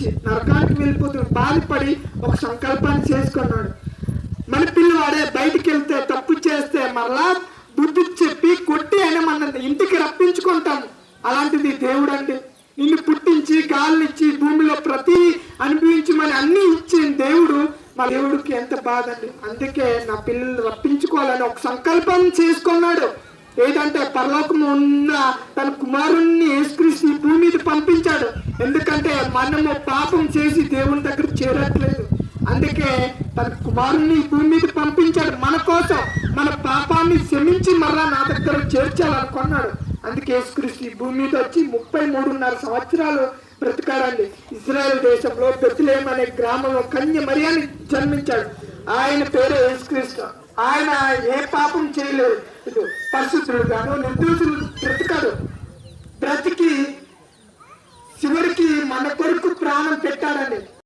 మనిషి నరకానికి వెళ్ళిపోతూ బాధపడి ఒక సంకల్పాన్ని చేసుకున్నాడు. మన పిల్లవాడే బయటికి వెళ్తే తప్పు చేస్తే మరలా బుద్ధి చెప్పి కొట్టి అయినా మన ఇంటికి రప్పించుకుంటాం. అలాంటిది దేవుడు అండి. నిన్ను పుట్టించి గాలినిచ్చి భూమిలో ప్రతి అనుభవించమని అన్ని ఇచ్చిన దేవుడు, మా దేవుడికి ఎంత బాధ అండి. అందుకే నా పిల్లలు రప్పించుకోవాలని ఒక సంకల్పం చేసుకున్నాడు. ఏదంటే పరలోకము ఉన్న తన కుమారుణ్ణి యేసుక్రీస్తు ఈ భూమి మీద పంపించాడు. ఎందుకంటే మనము పాపం చేసి దేవుని దగ్గర చేరట్లేదు. అందుకే తన కుమారుణ్ణి ఈ భూమి మీద పంపించాడు మన కోసం. మన పాపాన్ని క్షమించి మరలా నా దగ్గర చేర్చాలనుకున్నాడు. అందుకే యేసుక్రీస్తు ఈ భూమి మీద వచ్చి 33.5 సంవత్సరాలు బ్రతికాడండి. ఇజ్రాయెల్ దేశంలో బెత్లెహేము అనే గ్రామంలో కన్య మరియని జన్మించాడు. ఆయన పేరే యేసుక్రీస్తు. ఆయన ఏ పాపం చేయలేదు. పరిశుద్ధుడు గాను నిర్దోషులు బ్రతికాడు. బ్రతికి చివరికి మన కొరకు ప్రాణం